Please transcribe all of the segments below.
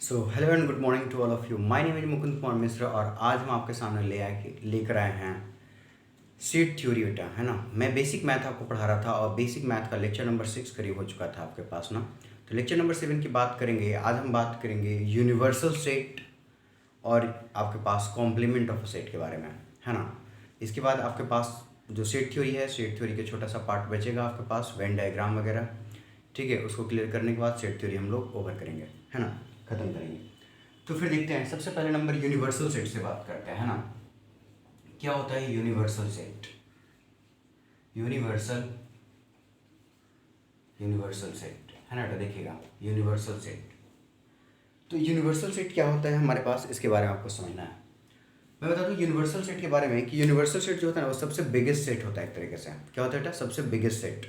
So hello and good morning to all of you. My name is Mukund Kumar Mishra और आज हम आपके सामने लेकर आए हैं सीट थ्योरी बेटा, है ना। मैं बेसिक मैथ आपको पढ़ा रहा था और बेसिक मैथ का लेक्चर नंबर 6 करीब हो चुका था आपके पास ना। तो लेक्चर नंबर 7 की बात करेंगे। आज हम बात करेंगे यूनिवर्सल सेट और आपके पास कॉम्प्लीमेंट ऑफ सेट के बारे में, है ना। इसके बाद आपके पास जो सेट थ्योरी है, सेट थ्योरी के छोटा सा पार्ट बचेगा आपके पास, वेन डायग्राम वगैरह, ठीक है। उसको क्लियर करने के बाद सेट थ्योरी हम लोग ओवर करेंगे, है ना, ख़त्म करेंगे। तो फिर देखते हैं, सबसे पहले नंबर यूनिवर्सल सेट से बात करते हैं, है ना। क्या होता है universal set? Universal universal set, है ना। तो देखिएगा यूनिवर्सल सेट, तो यूनिवर्सल सेट क्या होता है हमारे पास, इसके बारे में आपको समझना है। मैं बता दूं यूनिवर्सल सेट के बारे में कि यूनिवर्सल सेट जो होता है ना वो सबसे बिगेस्ट सेट होता है एक तरीके से। क्या होता है बेटा? सबसे बिगेस्ट सेट।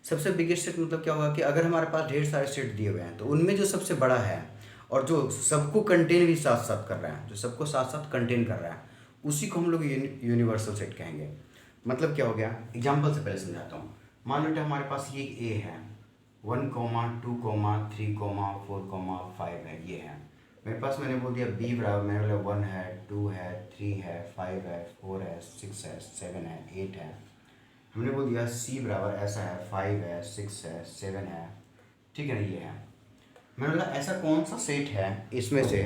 सबसे बिगेस्ट सेट मतलब क्या होगा कि अगर हमारे पास ढेर सारे सेट दिए हुए हैं तो उनमें जो सबसे बड़ा है और जो सबको कंटेन भी साथ साथ कर रहा है, जो सबको साथ साथ कंटेन कर रहा है, उसी को हम लोग यूनिवर्सल सेट कहेंगे। मतलब क्या हो गया, एग्जाम्पल से पहले समझाता हूँ। मान लो बेटा हमारे पास ये ए है, 1, 2, 3, 4, 5 है, ये है मेरे पास। मैंने बोल दिया बी बराबर, मैंने बोला 1 है, 2 है, 3 है, 5 है, 4 है, 6 है, 7 है, 8 है। हमने बोल दिया सी बराबर ऐसा है, 5 है, 6 है, 7 है, ठीक है ना, ये है। मैंने बोला ऐसा कौन सा सेट है इसमें से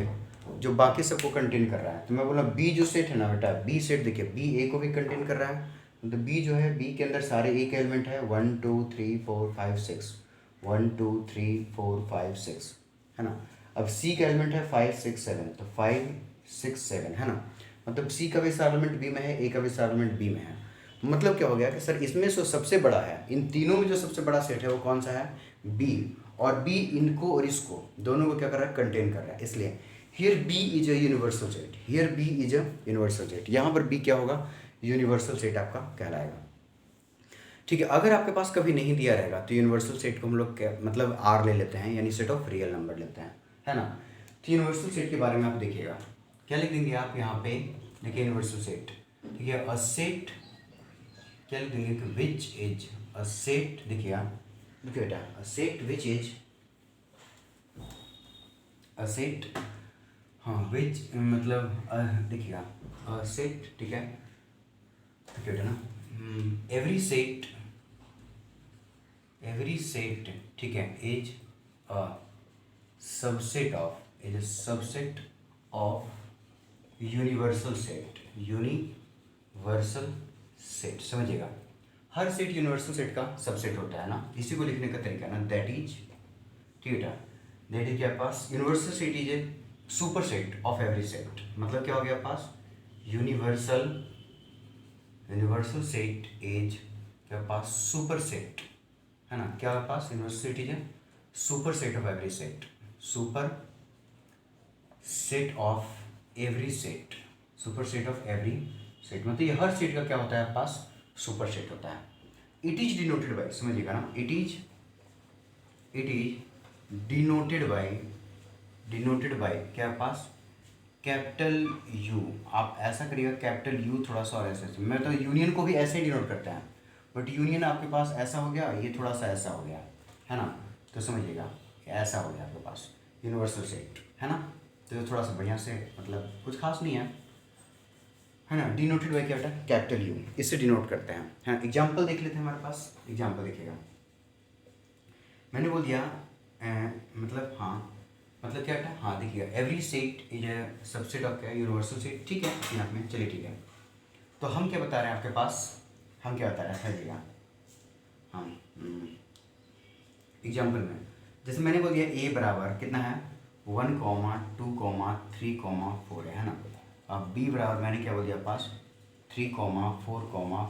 जो बाकी सबको कंटेन कर रहा है। तो मैं बोला बी जो सेट है ना बेटा, बी सेट देखिए, बी ए को भी कंटेन कर रहा है। तो बी जो है, बी के अंदर सारे ए के एलिमेंट है, 1 2 3 4 5 6, 1 2 3 4 5 6, है ना। अब सी का एलिमेंट है 5 6 7, तो 5 6 7, है ना। मतलब सी का भी सारा एलिमेंट बी में है, ए का भी सारा एलिमेंट बी में है। मतलब क्या हो गया कि सर इसमें जो सबसे बड़ा है, इन तीनों में जो सबसे बड़ा सेट है वो कौन सा है? बी। और बी इनको और इसको दोनों को क्या कर रहा है? कंटेन कर रहा है। इसलिए here B is a universal set, here B is a universal set. यहाँ पर बी क्या होगा? यूनिवर्सल सेट आपका कहलाएगा, ठीक है। अगर आपके पास कभी नहीं दिया रहेगा तो यूनिवर्सल सेट को हम लोग मतलब आर ले लेते हैं, यानी सेट ऑफ रियल नंबर लेते हैं, है ना। तो यूनिवर्सल सेट के बारे में आप देखिएगा, क्या लिख देंगे आप यहाँ पे? देखिए यूनिवर्सल सेट, ठीक है। अ सेट, क्या लिख देंगे कि विच इज अ सेट, देखिए देखिए बेटा, a set which is a set, हाँ विच मतलब देखिएगा अ सेट, ठीक है, देखिए बेटा ना, एवरी सेट, ठीक है, is a subset of universal set, universal set, समझिएगा। हर सेट यूनिवर्सल सेट का सबसेट होता है ना। इसी को लिखने का तरीका है ना, दैट इज, ठीक है, दैट इज क्या पास universal set is a super set of every set. मतलब क्या हो गया पास? यूनिवर्सल यूनिवर्सल सेट इज क्या पास? सुपर सेट, है ना। क्या पास universal set is a super set of every set, super set of every set, super set of every set. मतलब ये हर सेट का क्या होता है पास? सुपर सेट होता है। इट इज डिनोटेड बाई, समझिएगा ना, इट इज डिनोटेड बाई क्या पास? Capital you. आप ऐसा करिएगा, कैपिटल यू थोड़ा सा और ऐसे, मैं तो यूनियन को भी ऐसे ही डिनोट करते हैं, बट यूनियन आपके पास ऐसा हो गया, ये थोड़ा सा ऐसा हो गया, है ना। तो समझिएगा ऐसा हो गया आपके पास यूनिवर्सल सेट, है ना। तो ये थोड़ा सा बढ़िया से, मतलब कुछ खास नहीं है ना। डिनोटेड बाई क्या बेटा? कैपिटल यू, इससे डिनोट करते हैं, है ना। एग्जाम्पल देख लेते हैं हमारे पास, एग्जाम्पल देखिएगा। मैंने बोल दिया मतलब हाँ, मतलब क्या बेटा? हाँ देखिएगा, every set is A subset of क्या? यूनिवर्सल सेट, ठीक है। यहाँ में चलिए ठीक है। तो हम क्या बता रहे हैं आपके पास, हम क्या बता रहे हैं समझिएगा। हम एग्जाम्पल में जैसे मैंने बोल दिया ए बराबर कितना है? 1, 2, 3, 4 है ना। अब बी बराबर मैंने क्या बोल दिया पास? 3, 4,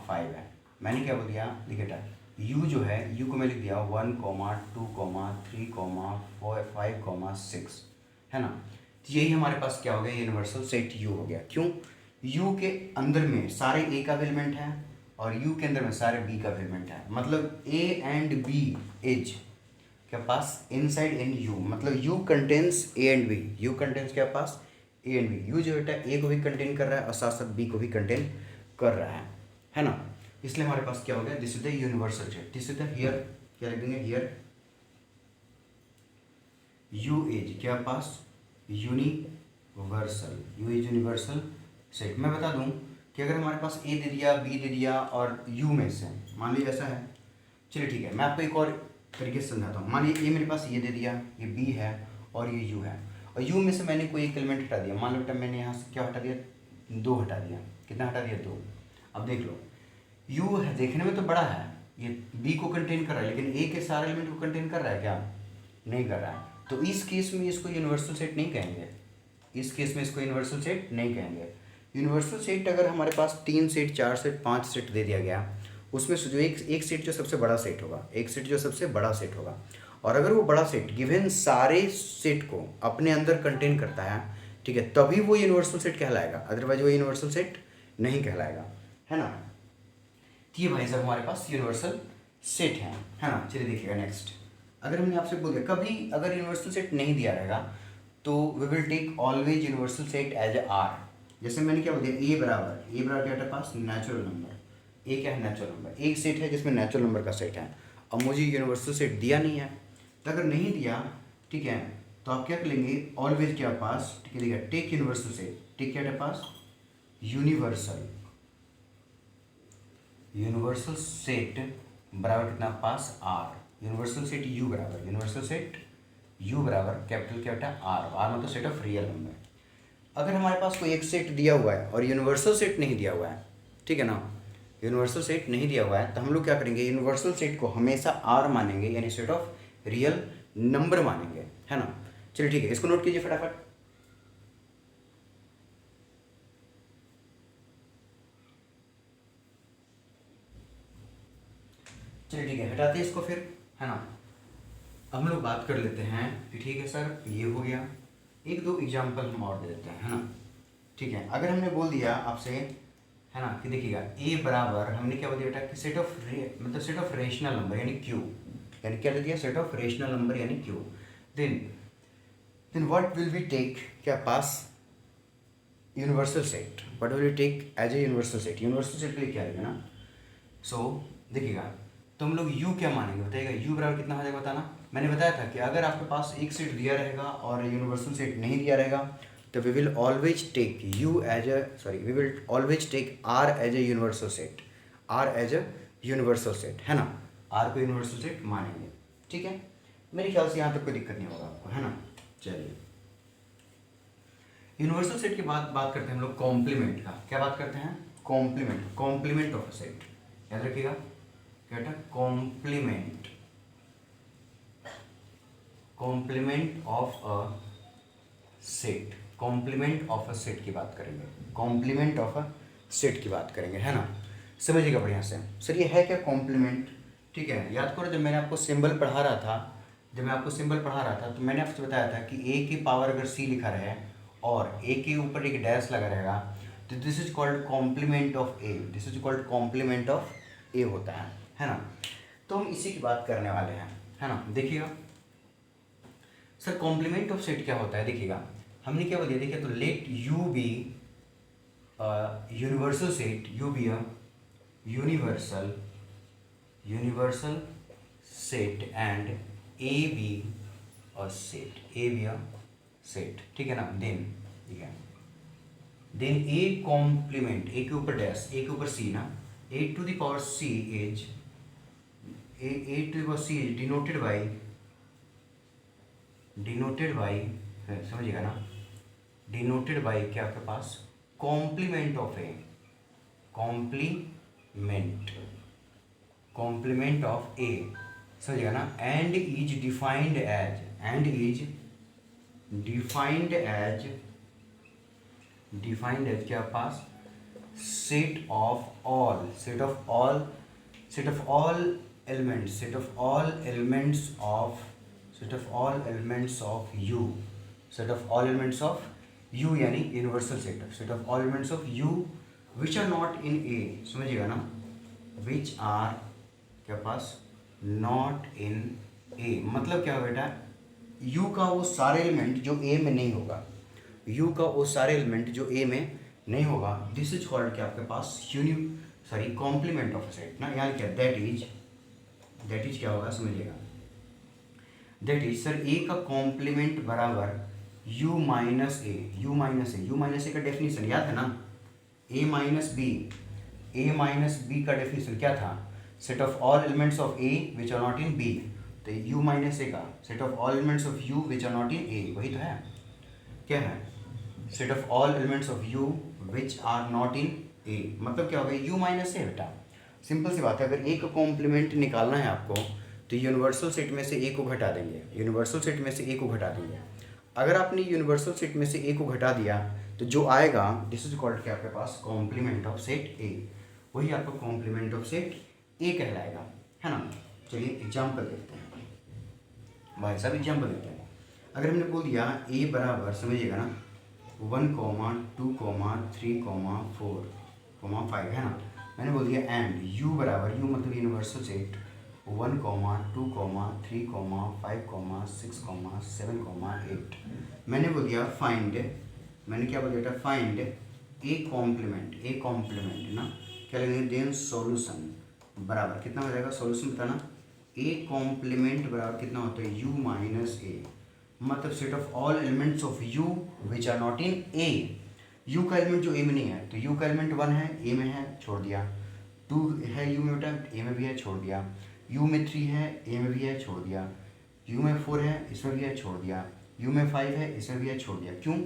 5 है। मैंने क्या बोल दिया? देखिए बेटा, यू जो है, यू को मैं लिख दिया 1, 2, 3, 4, 5, 6, है ना। तो यही हमारे पास क्या हो गया? यूनिवर्सल सेट यू हो गया। क्यों? यू के अंदर में सारे ए का एलिमेंट है और यू के अंदर में सारे बी का एलिमेंट है। मतलब ए एंड बी इज क्या पास? इनसाइड इन यू, मतलब U contains A and B, U contains क्या पास? A and B. यू जो बेटा ए को भी कंटेन कर रहा है और साथ साथ बी को भी कंटेन कर रहा है ना। इसलिए हमारे पास क्या हो गया? This is the universal set, this is the here, क्या लिख देंगे हियर? यू इज क्या पास? Universal, U is universal set. मैं बता दूं कि अगर हमारे पास ए दे दिया, बी दे दिया और यू में से मान लीजिए ऐसा है, चलिए ठीक है, मैं आपको एक और तरीके से समझाता हूँ। मान लीजिए ये मेरे पास ये दे दिया, ये बी है और ये यू है, और यू में से मैंने कोई एक एलिमेंट हटा दिया। मान लो बेटा मैंने यहाँ से क्या हटा दिया, 2 हटा दिया। कितना हटा दिया, 2। अब देख लो, यू है देखने में तो बड़ा है, ये बी को कंटेन कर रहा है, लेकिन ए के सारे एलिमेंट को कंटेन कर रहा है क्या, नहीं कर रहा है। तो इस केस में इसको यूनिवर्सल सेट नहीं कहेंगे, इस केस में इसको यूनिवर्सल सेट नहीं कहेंगे। यूनिवर्सल सेट अगर हमारे पास 3 सेट, 4 सेट, 5 सेट दे दिया गया, उसमें से जो एक सेट जो सबसे बड़ा सेट होगा, एक सेट जो सबसे बड़ा सेट होगा, और अगर वो बड़ा सेट गिवन सारे सेट को अपने अंदर कंटेन करता है, ठीक है, तभी वो यूनिवर्सल सेट कहलाएगा, अदरवाइज वो यूनिवर्सल सेट नहीं कहलाएगा, है ना। तो ये भाई साहब हमारे पास यूनिवर्सल सेट है ना। चलिए देखिएगा नेक्स्ट, अगर हमने आपसे बोल दिया कभी अगर यूनिवर्सल सेट नहीं दिया रहेगा तो we will take always universal set as a R. जैसे मैंने क्या बोल दिया, ए बराबर क्या है पास, नेचुरल नंबर। ए क्या है, नेचुरल नंबर। एक सेट है जिसमें नेचुरल नंबर का सेट है, अब मुझे यूनिवर्सल सेट दिया नहीं है, तो अगर नहीं दिया, ठीक है, तो आप क्या कर लेंगे, ऑलवेज क्या पास, ठीक है, देखिए टेक यूनिवर्सल सेट, टेक क्या है पास, यूनिवर्सल सेट बराबर कितना पास, आर। यूनिवर्सल सेट यू बराबर कैपिटल क्या होता है, आर मतलब सेट ऑफ रियल नंबर। अगर हमारे पास कोई एक सेट दिया हुआ है और यूनिवर्सल सेट नहीं दिया हुआ है, ठीक है ना, यूनिवर्सल सेट नहीं दिया हुआ है, तो हम लोग क्या करेंगे, यूनिवर्सल सेट को हमेशा आर मानेंगे, यानी सेट ऑफ रियल नंबर मानेंगे, है ना। चलिए ठीक है, इसको नोट कीजिए फटाफट। चलिए ठीक है, हटाते हैं इसको फिर, है ना। हम लोग बात कर लेते हैं कि ठीक है सर ये हो गया, एक दो एग्जाम्पल हम और दे देते हैं, है ना। ठीक है, अगर हमने बोल दिया आपसे, है ना, कि देखिएगा ए बराबर हमने क्या बोल दिया बेटा कि set of set of rational number यानी क्यू, यानी क्या दे दिया, सेट ऑफ रेशनल नंबर यानी Q. Then what will we take, क्या पास, universal set. What will we take as a universal set, universal set के लिए क्या रहेगा ना। सो देखिएगा, तो हम लोग यू क्या मानेंगे बताइएगा, यू बराबर कितना हो जाएगा बताना। मैंने बताया था कि अगर आपके पास एक सेट दिया रहेगा और यूनिवर्सल सेट नहीं दिया रहेगा, तो we will always take U as we will always take R as a universal set, R as a universal set, है ना, आर को यूनिवर्सल सेट मानेंगे। ठीक है, मेरे ख्याल से यहाँ तक कोई दिक्कत नहीं होगा आपको, है ना। चलिए, यूनिवर्सल सेट की बात करते हैं हम लोग कॉम्प्लीमेंट का। क्या बात करते हैं, कॉम्प्लीमेंट ऑफ अ सेट, याद रखिएगा क्या बेटा, complement of a set, complement of a set की बात करेंगे, कॉम्प्लीमेंट ऑफ अ सेट की बात करेंगे, है ना। समझिएगा बढ़िया से। सर ये है क्या कॉम्प्लीमेंट, ठीक है, याद करो जब मैंने आपको सिंबल पढ़ा रहा था, तो मैंने आपसे बताया था कि ए की पावर अगर सी लिखा रहे और ए के ऊपर एक डैश लगा रहेगा, तो this is called complement of A, होता है ना। तो हम इसी की बात करने वाले हैं, है ना। देखिएगा सर कॉम्प्लीमेंट ऑफ सेट क्या होता है, देखिएगा हमने क्या बोल दिया, देखिए तो let U be universal set, U be a universal set and A be a set, ठीक है ना। देन ठीक है, देन ए कॉम्प्लीमेंट, ए के ऊपर डैश, ए के ऊपर सी ना, A to the power C is denoted by समझिएगा ना, डिनोटेड बाई क्या आपके पास, complement of A, complement of A, समझिएगा ना, एंड इज डिफाइंड एज क्या पास, सेट ऑफ ऑल यू यानी universal set of all elements of U which are not in A, समझिएगा ना, विच आर क्या पास नॉट इन ए, मतलब क्या बेटा, यू का वो सारे एलिमेंट जो ए में नहीं होगा, दिस इज कॉल्ड क्या आपके पास कॉम्प्लीमेंट ऑफ सेट ना, यहाँ क्या दैट इज क्या होगा, समझिएगा, दैट इज सर ए का कॉम्प्लीमेंट बराबर u minus A, u minus A, u minus A का डेफिनेशन याद है ना, a minus B, a minus B का डेफिनेशन क्या था, set of all elements of a which are not in b। तो u माइनस ए का set of all elements of u which are not in a, वही तो है, क्या है, set of all elements of u which are not in a, मतलब क्या होगा, u माइनस ए बेटा, सिंपल सी बात है। अगर a का कॉम्प्लीमेंट निकालना है आपको तो यूनिवर्सल सेट में से a को घटा देंगे, यूनिवर्सल सेट में से a को घटा देंगे। अगर आपने यूनिवर्सल सेट में से a को घटा दिया तो जो आएगा दिस इज कॉल्ड क्या आपके पास कॉम्प्लीमेंट ऑफ सेट a, वही आपका कॉम्प्लीमेंट ऑफ सेट a कहलाएगा, है ना। चलिए एग्जाम्पल देखते हैं भाई साहब, एग्जाम्पल देखते हैं। अगर हमने बोल दिया a बराबर, समझिएगा ना, 1, 2, 3, 4, 5, है ना। मैंने बोल दिया एंड u बराबर, u मतलब यूनिवर्सल सेट 1, 2, 3, 5, 6, 7, 8। मैंने बोल दिया फाइंड, मैंने क्या बोल दिया था, फाइंड ए कॉम्प्लीमेंट ना, क्या लगेंगे, देन सॉल्यूशन बराबर कितना हो जाएगा, सॉल्यूशन बताना, ए कॉम्प्लीमेंट बराबर कितना होता है, u माइनस ए, मतलब set of all elements of u which are not in a। u का एलिमेंट जो a में नहीं है, तो u का एलिमेंट 1 है, a में है, छोड़ दिया, 2 है u में बेटा, a में भी है, छोड़ दिया, u में 3 है, a में भी है, छोड़ दिया, u में 4 है, इसमें भी है, छोड़ दिया, u में 5 है, इसमें भी है, छोड़ दिया। क्यों,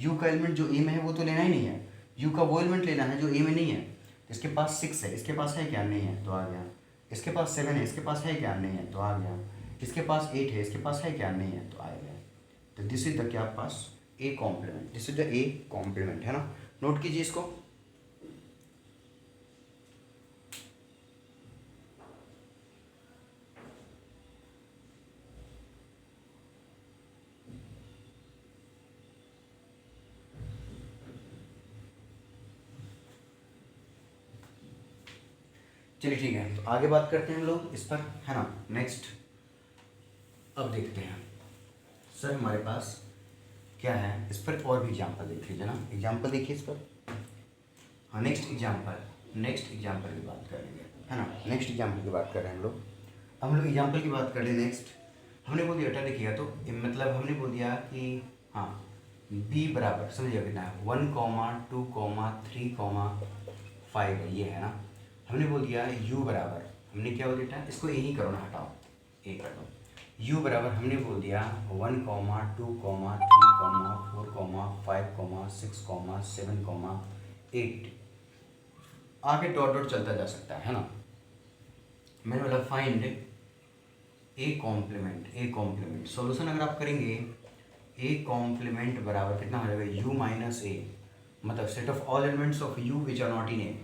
u का एलिमेंट जो a में है वो तो लेना ही नहीं है, u का वो एलिमेंट लेना है जो a में नहीं है। इसके पास 6 है, इसके पास है क्या, नहीं है, तो आ गया। इसके पास 7 है, इसके पास है क्या, नहीं है, तो आ गया। इसके पास 8 है, इसके पास है क्या, नहीं है, तो आ गया। तो दिस इज द क्या पास A complement, this is the A complement, है ना। नोट कीजिए इसको। चलिए ठीक है, तो आगे बात करते हैं हम लोग इस पर, है ना। नेक्स्ट अब देखते हैं सर हमारे पास क्या है, इस पर और भी एग्जाम्पल देख लीजिए ना, एग्जाम्पल देखिए इस पर। हाँ नेक्स्ट एग्जाम्पल की बात करेंगे, है ना। नेक्स्ट एग्जाम्पल की बात कर रहे हैं हम लोग। अब हम लोग एग्जाम्पल की बात कर रहे हैं। नेक्स्ट हमने बोल दिया, देखिए तो मतलब हमने बोल दिया कि हाँ b बराबर, समझिए कितना है, 1, 2, 3, 5 है, ये है ना। हमने बोल दिया u बराबर, हमने क्या बोल दिया, इसको यही करो ना, हटाओ, ए कर दो। u बराबर हमने बोल दिया 1, 2, 3, 4, 5, 6, 7, 8, आगे डॉट डॉट चलता जा सकता है ना। मैंने बोला फाइंड ए कॉम्प्लीमेंट, सॉल्यूशन अगर आप करेंगे ए कॉम्प्लीमेंट बराबर कितना हो जाएगा, u माइनस ए, मतलब set of all elements of u which are not in A.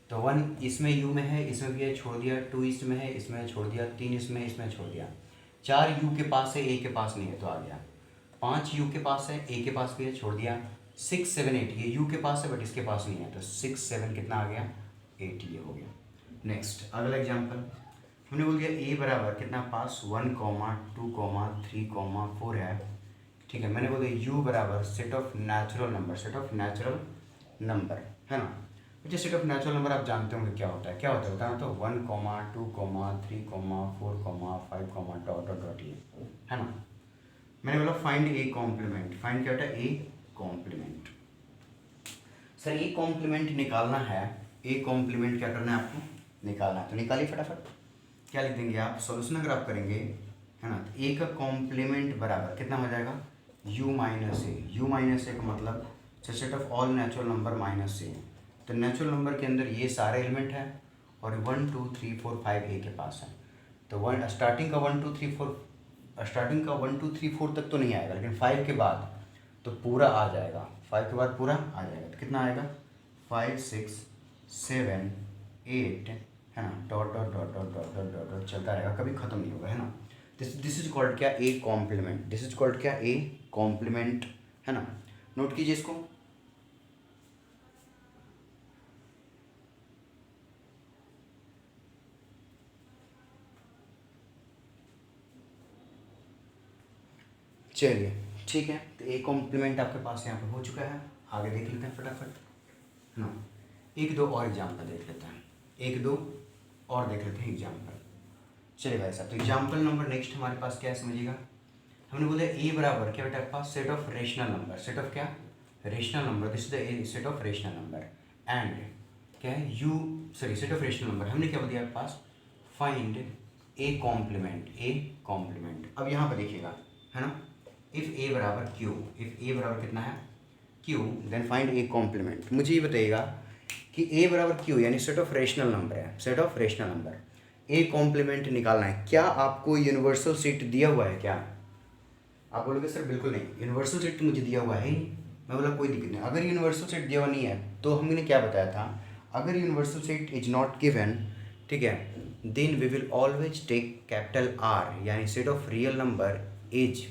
तो 1 इसमें u में है, इसमें भी है, छोड़ दिया, 2 इसमें है, इसमें छोड़ दिया, 3 इसमें छोड़ दिया, 4 u के पास है, a के पास नहीं है, तो आ गया। 5 u के पास है, a के पास भी है, छोड़ दिया। 6, 7, 8 ये u के पास है बट इसके पास नहीं है, तो 6, 7 कितना आ गया, 8, ये हो गया। नेक्स्ट अगला एग्जाम्पल हमने बोल दिया a बराबर कितना पास 1, 2, 3, 4 है, ठीक है। मैंने बोल दिया u बराबर सेट ऑफ नेचुरल नंबर, है ना। अच्छा सेट ऑफ नेचुरल नंबर आप जानते होंगे क्या होता है, बताना तो 1, 2, 3, 4, 5 डॉट डॉट डॉट, ये है ना। मैंने बोला फाइंड ए कॉम्प्लीमेंट, फाइंड क्या होता है, A complement. Sir A complement निकालना है, ए कॉम्प्लीमेंट क्या करना है आपको, निकालना है, तो निकालिए फटाफट। क्या लिख देंगे आप, सॉल्यूशन अगर आप करेंगे, है ना, तो ए का कॉम्प्लीमेंट बराबर कितना हो जाएगा, u माइनस ए का मतलब set of all natural number minus A. तो नेचुरल नंबर के अंदर ये सारे एलिमेंट हैं और 1, 2, 3, 4, 5 ए के पास है। तो स्टार्टिंग का 1, 2, 3, 4 तक तो नहीं आएगा, लेकिन 5 के बाद तो पूरा आ जाएगा, 5 के बाद पूरा आ जाएगा। तो कितना आएगा, 5, 6, 7, 8, है ना, dot dot dot dot dot dot dot dot चलता रहेगा, कभी ख़त्म नहीं होगा, है ना। दिस इज कॉल्ड क्या, A complement, this is called क्या, ए कॉम्प्लीमेंट, है ना। नोट कीजिए इसको। चलिए ठीक है, तो ए कॉम्प्लीमेंट आपके पास यहाँ पे हो चुका है। आगे देख लेते हैं फटाफट, है ना। एक दो और एग्जाम्पल देख लेते हैं, एग्जाम्पल। चलिए भाई साहब, तो एग्जाम्पल नंबर नेक्स्ट हमारे पास क्या है, समझिएगा। हमने बोला ए बराबर क्या बेटा आपके पास set of rational number, set of क्या rational number, this is the set of rational number and क्या है U sorry set of rational number. हमने क्या बोल दिया आपके पास फाइंड ए कॉम्प्लीमेंट। अब यहाँ पर देखिएगा है ना, इफ़ ए बराबर क्यू, इफ़ ए बराबर कितना है Q, then find A complement. मुझे ये बताइएगा कि ए बराबर क्यू यानी सेट ऑफ रेशनल नंबर है, set of rational number, A complement निकालना है। क्या आपको यूनिवर्सल सेट दिया हुआ है क्या? आप बोलोगे सर बिल्कुल नहीं, यूनिवर्सल सेट तो मुझे दिया हुआ है ही। मैं बोला कोई दिक्कत नहीं, अगर यूनिवर्सल सेट दिया हुआ नहीं है तो हमने क्या बताया था, अगर universal set is not given, ठीक है, then we will always take capital R यानी set of real number is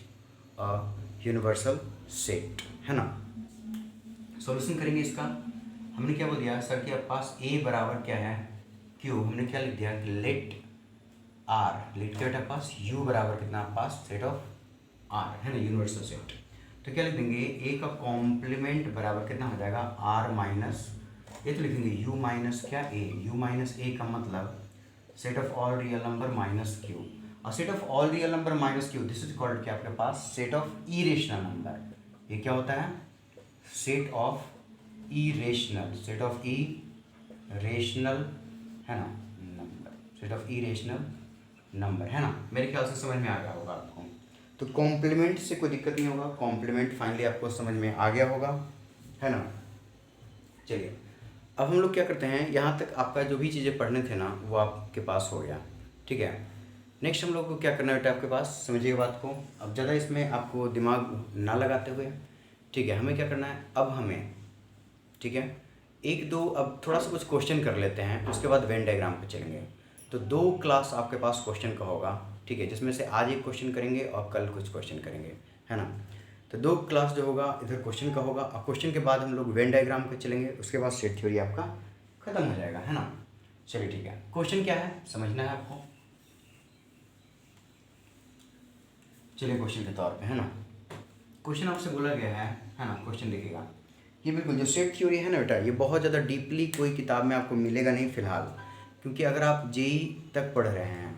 a universal set, है ना। सॉल्यूशन करेंगे इसका। हमने क्या बोल दिया सर के पास ए बराबर क्या है क्यू, हमने क्या लिख दिया लेट आर, लेट क्या बेटा पास यू बराबर कितना पास सेट ऑफ आर, है ना, यूनिवर्सल सेट। तो क्या लिख देंगे ए का कॉम्प्लीमेंट बराबर कितना हो जाएगा आर माइनस, ये तो लिखेंगे यू माइनस क्या ए, यू माइनस ए का मतलब set of all real number minus Q, और set of all real number minus Q this is called क्या आपके पास सेट ऑफ इरेशनल नंबर। ये क्या होता है set of irrational, set of irrational, है ना number, set of irrational number, है ना। मेरे ख्याल से समझ में आ गया होगा आपको। तो कॉम्प्लीमेंट से कोई दिक्कत नहीं होगा, कॉम्प्लीमेंट फाइनली आपको समझ में आ गया होगा, है ना। चलिए अब हम लोग क्या करते हैं, यहाँ तक आपका जो भी चीज़ें पढ़ने थे ना वो आपके पास हो गया, ठीक है। नेक्स्ट हम लोग को क्या करना है बेटा आपके पास, समझिए बात को। अब ज़्यादा इसमें आपको दिमाग ना लगाते हुए, ठीक है, हमें क्या करना है अब हमें, ठीक है, एक दो अब थोड़ा सा कुछ क्वेश्चन कर लेते हैं, उसके बाद वेन डायग्राम पे चलेंगे। तो 2 क्लास आपके पास क्वेश्चन का होगा, ठीक है, जिसमें से आज एक क्वेश्चन करेंगे और कल कुछ क्वेश्चन करेंगे, है ना। तो 2 क्लास जो होगा इधर क्वेश्चन का होगा, और क्वेश्चन के बाद हम लोग वेन डायग्राम पे चलेंगे, उसके बाद सेट थ्योरी आपका खत्म हो जाएगा, है ना। चलिए ठीक है, क्वेश्चन क्या है समझना है आपको। चलिए क्वेश्चन के तौर पे, है ना, क्वेश्चन आपसे बोला गया है ना, क्वेश्चन देखिएगा। ये बिल्कुल जो सेट थ्योरी है ना बेटा, ये बहुत ज़्यादा डीपली कोई किताब में आपको मिलेगा नहीं फिलहाल, क्योंकि अगर आप जेई तक पढ़ रहे हैं,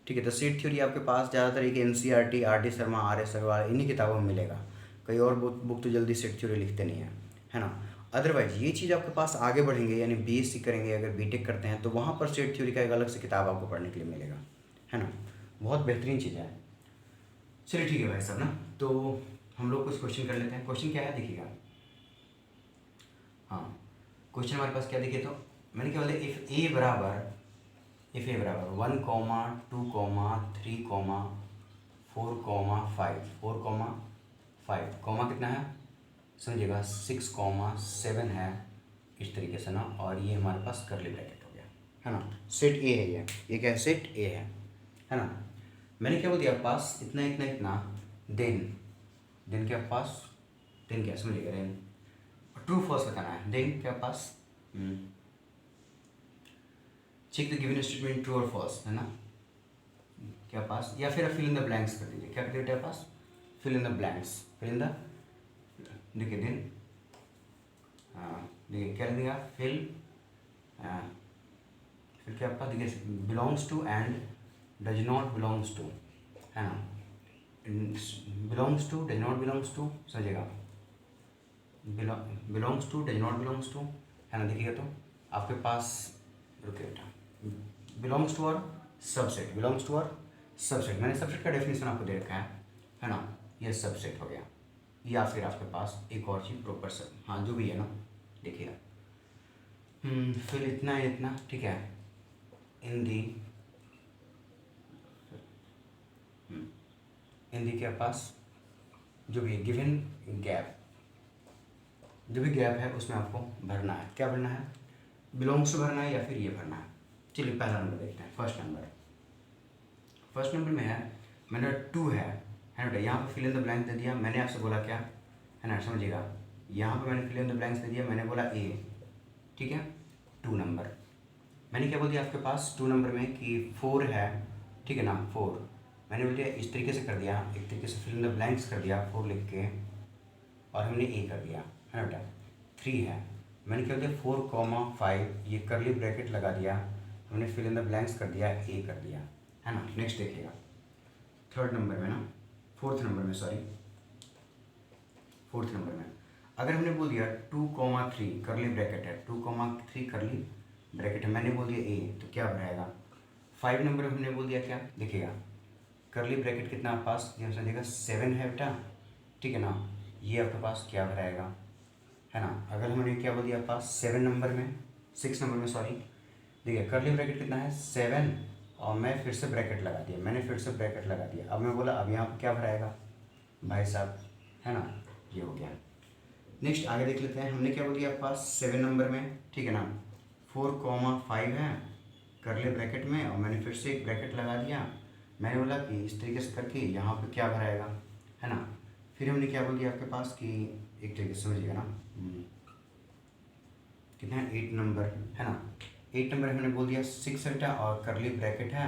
ठीक है, तो सेट थ्योरी आपके पास ज़्यादातर एक NCERT R D. Sharma, R S. Agrawal इन्हीं किताबों में मिलेगा। कई और बुक तो जल्दी सेट थ्योरी लिखते नहीं है, है ना। अदरवाइज ये चीज़ आपके पास आगे बढ़ेंगे यानी बीएससी करेंगे, अगर बीटेक करते हैं तो वहाँ पर सेट थ्योरी का एक अलग से किताब आपको पढ़ने के लिए मिलेगा, है ना। बहुत बेहतरीन चीज़ है। चलिए ठीक है भाई साहब ना, तो हम लोग कुछ क्वेश्चन कर लेते हैं। क्वेश्चन क्या है देखिएगा, हाँ क्वेश्चन हमारे पास क्या देखिए, तो मैंने क्या बोला इफ़ ए बराबर 1, 2, 3, 4, 5, 4, 5 कितना है समझिएगा 6, 7 है, इस तरीके से ना, और ये हमारे पास करली ब्रैकेट हो गया, है ना। सेट ए है ये क्या है सेट ए है ना। मैंने क्या बोल दिया पास इतना इतना इतना, देन क्या पास, देन क्या समझिएगा, देन ट्रू फॉल्स बताना है, देन क्या पास check the given statement true और फॉल्स, है ना, क्या पास, या फिर फिल इन द ब्लैंक्स कर दीजिए, क्या कर दीजिए पास fill in the blanks, fill in the, देखिए देन देखिए क्या लिखेगा फिल फिर क्या पास देखिए belongs to and does not belongs to, है ना, belongs to does not belongs to समझिएगा, belongs to does not belongs to, है ना। देखिएगा तो आपके पास रुकिए बेटा, बिलोंग्स टू और सबसेट, बिलोंग्स टू और सबसेट, मैंने सबसेट का डेफिनेशन आपको दे रखा है ना, ये सबसेट हो गया, या फिर आपके पास एक और चीज़ प्रॉपर सब, हाँ जो भी है ना, देखिएगा फिर इतना ठीक है, इन दी के पास जो भी गिवन गैप, जो भी गैप है उसमें आपको भरना है, क्या भरना है बिलोंग्स टू भरना है या फिर ये भरना है। चलिए पहला नंबर देखते हैं, फर्स्ट नंबर में है मैंने 2 है ना बेटा, यहाँ पे फिल इन द ब्लैंक दे दिया, मैंने आपसे बोला क्या है ना समझिएगा, यहाँ पे मैंने फिल इन द ब्लैंक्स दे दिया, मैंने बोला ए, ठीक है 2 नंबर, मैंने क्या बोल दिया आपके पास 2 नंबर में कि 4 है, ठीक है ना 4, मैंने बोल दिया इस तरीके से कर दिया, एक तरीके से फिल इन द ब्लैंक्स कर दिया 4 लिख के, और हमने ए कर दिया, है ना बेटा 3 है, मैंने क्या बोल दिया 4, 5 ये करली ब्रैकेट लगा दिया, हमने फिल इन द ब्लैंक्स कर दिया, ए कर दिया, है ना। नेक्स्ट देखिएगा थर्ड नंबर में ना फोर्थ नंबर में, सॉरी फोर्थ नंबर में अगर हमने बोल दिया 2,3 करली ब्रैकेट है, 2,3 करली ब्रैकेट है, मैंने बोल दिया ए, तो क्या रहेगा 5 नंबर में हमने बोल दिया क्या देखिएगा, करली ब्रैकेट कितना आपके पास ये समझिएगा 7 है बेटा, ठीक है ना, ये आपके पास क्या रहेगा है ना। अगर हमने क्या बोल दिया आपके पास 7 नंबर में, 6 नंबर में सॉरी, देखिए करली ब्रैकेट कितना है 7 और मैं फिर से ब्रैकेट लगा दिया, मैंने फिर से ब्रैकेट लगा दिया, अब मैं बोला अब यहाँ पर क्या भराएगा भाई साहब, है ना, ये हो गया। नेक्स्ट आगे देख लेते हैं, हमने क्या बोल दिया आपके पास 7 नंबर में, ठीक है ना, 4,5 है करली ब्रैकेट में और मैंने फिर से एक ब्रैकेट लगा दिया, मैंने बोला कि इस तरीके से करके यहाँ पे क्या भराएगा, है ना। फिर हमने क्या बोल दिया आपके पास कि एक तरीके से समझिएगा ना, कितना है 8 नंबर, है ना, 8 नंबर हमने बोल दिया 6 बेटा और करली ब्रैकेट है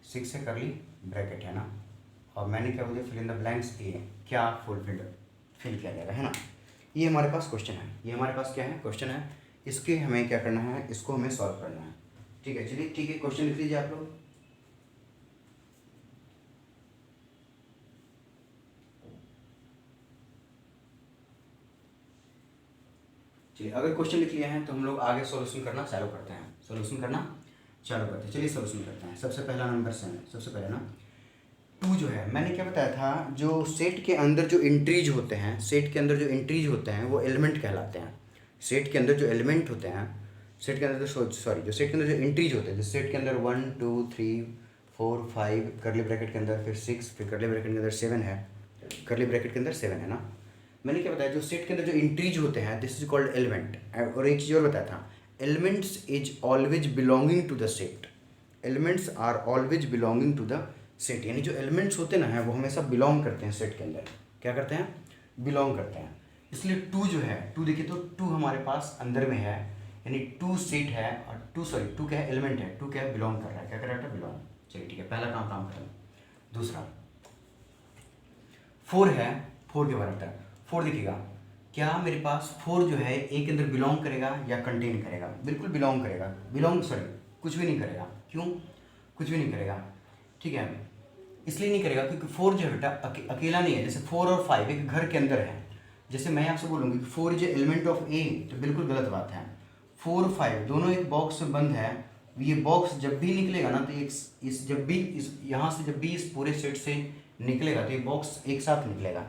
6 है करली ब्रैकेट है ना, और मैंने क्या बोल दिया fill in the blanks A, क्या फुलफिल्ड फिल किया जाएगा, है ना। ये हमारे पास क्वेश्चन है, ये हमारे पास क्या है क्वेश्चन है, इसके हमें क्या करना है, इसको हमें सॉल्व करना है, ठीक है। चलिए ठीक है, क्वेश्चन लिख लीजिए आप लोग। चलिए अगर क्वेश्चन लिख लिया है तो हम लोग आगे सॉल्यूशन करना चालू करते हैं, सॉल्यूशन करना चालू करते हैं। चलिए सॉल्यूशन करते हैं। सबसे पहला नंबर से सबसे पहले ना 2 जो है, मैंने क्या बताया था, जो सेट के अंदर जो एंट्रीज होते हैं, सेट के अंदर जो एंट्रीज होते हैं वो एलिमेंट कहलाते हैं। सेट के अंदर जो एलिमेंट होते हैं, सेट के अंदर जो सॉरी जो सेट के अंदर जो एंट्रीज होते हैं, जो सेट के अंदर 1 2 3 4 5 करली ब्रैकेट के अंदर फिर 6 फिर करली ब्रैकेट के अंदर 7 है, करली ब्रैकेट के अंदर 7 है ना। मैंने क्या बताया, जो सेट के अंदर जो एंट्रीज होते हैं दिस इज कॉल्ड एलिमेंट। और एक चीज़ और बताया था, elements is always belonging to the set, elements are always belonging to the set, यानी जो एलिमेंट्स होते ना है वो हमेशा बिलोंग करते हैं सेट के अंदर, क्या करते हैं बिलोंग करते हैं। इसलिए 2 जो है 2 देखिए तो 2 हमारे पास अंदर में है, यानी 2 सेट है और 2 क्या है एलिमेंट है, 2 क्या है बिलोंग कर रहा है, क्या कर रहा है बिलोंग। चलिए ठीक है, पहला काम खत्म। दूसरा 4 है, 4 के बारे में 4 देखिएगा, क्या मेरे पास 4 जो है ए के अंदर बिलोंग करेगा या कंटेन करेगा, बिल्कुल बिलोंग करेगा, कुछ भी नहीं करेगा, क्यों कुछ भी नहीं करेगा, ठीक है, इसलिए नहीं करेगा क्योंकि 4 जो है बेटा अकेला नहीं है। जैसे 4 और 5 एक घर के अंदर है, जैसे मैं आपसे बोलूँगी कि 4 इज एलिमेंट ऑफ ए, तो बिल्कुल गलत बात है। 4 और 5 दोनों एक बॉक्स में बंद है, ये बॉक्स जब भी निकलेगा ना तो इस जब भी इस यहाँ से जब भी इस पूरे सेट से निकलेगा तो ये बॉक्स एक साथ निकलेगा,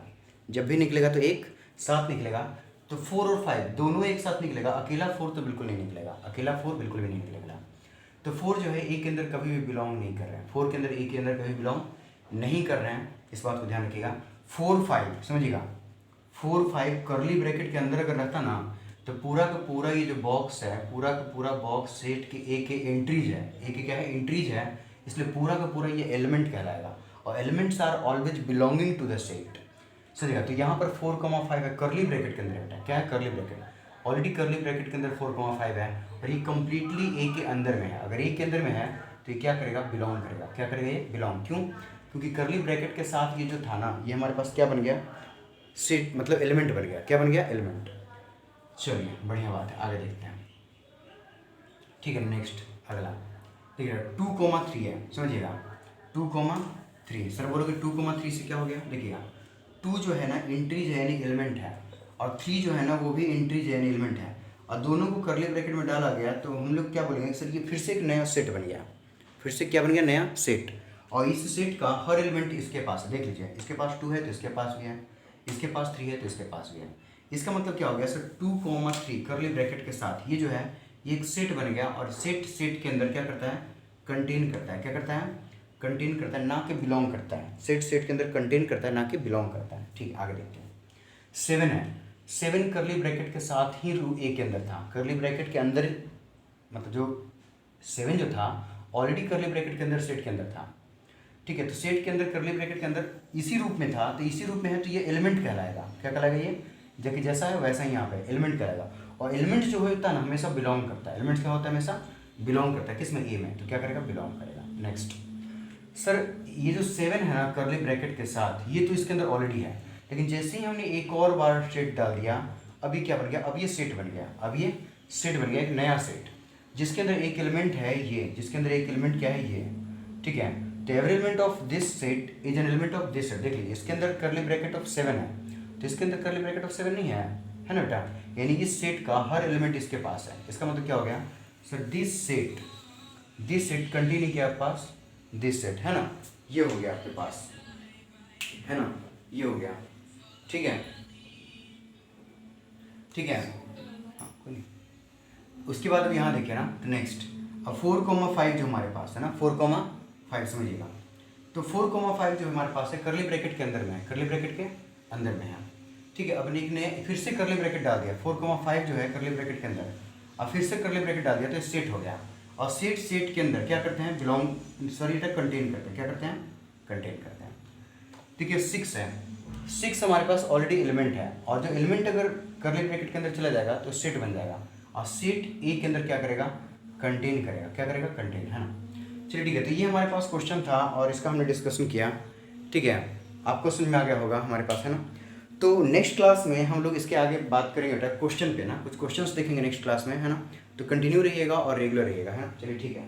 जब भी निकलेगा तो एक साथ निकलेगा। तो 4 और 5 दोनों एक साथ निकलेगा, अकेला 4 तो बिल्कुल नहीं निकलेगा, अकेला 4 बिल्कुल भी नहीं निकलेगा। तो 4 जो है ए के अंदर कभी भी बिलोंग नहीं कर रहे हैं, 4 के अंदर ए के अंदर कभी बिलोंग नहीं कर रहे हैं, इस बात को ध्यान रखिएगा। 4 5 समझिएगा, 4 5 करली ब्रैकेट के अंदर अगर रहता ना तो पूरा का पूरा ये जो बॉक्स है, पूरा का पूरा बॉक्स सेट के ए के एंट्रीज है, ए के क्या है एंट्रीज है, इसलिए पूरा का पूरा ये एलिमेंट कहलाएगा, और elements are always belonging to the set, समझिएगा। तो यहाँ पर 4,5 है करली ब्रैकेट के अंदर बेटा, क्या है करली ब्रैकेट, ऑलरेडी करली ब्रैकेट के अंदर 4,5 है और ये कंप्लीटली ए के अंदर में है। अगर ए के अंदर में है तो ये क्या करेगा बिलोंग करेगा, क्या करेगा ये बिलोंग, क्यों क्योंकि करली ब्रैकेट के साथ ये जो था ना ये हमारे पास क्या बन गया सेट, मतलब एलिमेंट बन गया, क्या बन गया एलिमेंट। चलिए बढ़िया बात है, आगे देखते हैं, ठीक है। नेक्स्ट अगला ठीक है 2,3 है, समझिएगा 2,3, सर बोलोगे 2,3 से क्या हो गया, देखिएगा 2 जो है ना एंट्रीज है यानी एलिमेंट है, और 3 जो है ना वो भी एंट्रीज है यानी एलिमेंट है, और दोनों को करली ब्रैकेट में डाला गया तो हम लोग क्या बोलेंगे सर ये फिर से एक नया सेट बन गया, फिर से क्या बन गया नया सेट, और इस सेट का हर एलिमेंट इसके पास है। देख लीजिए इसके पास 2 है तो इसके पास भी है, इसके पास 3 है तो इसके पास भी है। इसका मतलब क्या हो गया सर 2,3 करली ब्रैकेट के साथ ये जो है ये एक सेट बन गया, और सेट के अंदर क्या करता है कंटेन करता है, क्या करता है कंटेन करता है, ना कि बिलोंग करता है। सेट के अंदर कंटेन करता है ना कि बिलोंग करता है। ठीक आगे देखते हैं 7 है, 7 करली ब्रैकेट के साथ ही रू ए के अंदर था, करली ब्रैकेट के अंदर मतलब जो 7 जो था ऑलरेडी करली ब्रैकेट के अंदर सेट के अंदर था, ठीक है। तो सेट के अंदर करली ब्रैकेट के अंदर इसी रूप में था, तो इसी रूप में है तो ये एलिमेंट कहलाएगा, क्या कहलाएगा ये जबकि जैसा है वैसा ही यहाँ पे एलिमेंट कहलाएगा। और एलिमेंट जो होता है ना हमेशा बिलोंग करता है, एलिमेंट क्या होता है हमेशा बिलोंग करता है, किस में ए में, तो क्या करेगा बिलोंग करेगा। नेक्स्ट सर ये जो 7 है ना करली ब्रैकेट के साथ ये तो इसके अंदर ऑलरेडी है, लेकिन जैसे ही हमने एक और बार सेट डाल दिया अभी क्या बन गया, अब ये सेट बन गया, अब ये सेट बन गया एक नया सेट जिसके अंदर एक एलिमेंट है ये, जिसके अंदर एक एलिमेंट क्या है ये, ठीक है। तो every element of this set is an element of this set. देख लीजिए इसके अंदर करली ब्रैकेट ऑफ 7 है, तो इसके अंदर करली ब्रैकेट ऑफ 7 नहीं है ना बेटा, यानी इस सेट का हर एलिमेंट इसके पास है। इसका मतलब क्या हो गया सर, दिस सेट कंटिन्यू किया आपके पास दिस सेट, है ना, ये हो गया आपके पास, है ना, ये हो गया, ठीक है, ठीक है, हाँ कोई नहीं। उसके बाद अब यहाँ देखिए ना, तो नेक्स्ट अब 4,5 जो हमारे पास है ना, 4,5 समझिएगा, तो 4,5 जो हमारे पास है करली ब्रैकेट के अंदर में है, करली ब्रैकेट के अंदर में है, ठीक है। अब एक ने फिर से करली ब्रैकेट डाल दिया, 4,5 जो है करली ब्रैकेट के अंदर, अब फिर से करली ब्रैकेट डाल दिया तो सेट हो गया। और सेट के अंदर क्या करते हैं, बिलोंग सॉरी तक कंटेन करते हैं, क्या करते हैं, कंटेन करते हैं, ठीक है। 6 है, 6 हमारे पास ऑलरेडी एलिमेंट है, और जो एलिमेंट अगर करली ब्रैकेट के अंदर चला जाएगा तो सेट बन जाएगा, और सेट ए के अंदर क्या करेगा, कंटेन करेगा, क्या करेगा, कंटेन, है ना। चलिए ठीक है, तो ये हमारे पास क्वेश्चन था और इसका हमने डिस्कशन किया, ठीक है, आपको समझ में आ गया होगा हमारे पास, है ना। तो नेक्स्ट क्लास में हम लोग इसके आगे बात करेंगे बेटा क्वेश्चन पे ना, कुछ क्वेश्चंस देखेंगे नेक्स्ट क्लास में, है ना। तो कंटिन्यू रहिएगा और रेगुलर रहिएगा, है ना। चलिए ठीक है।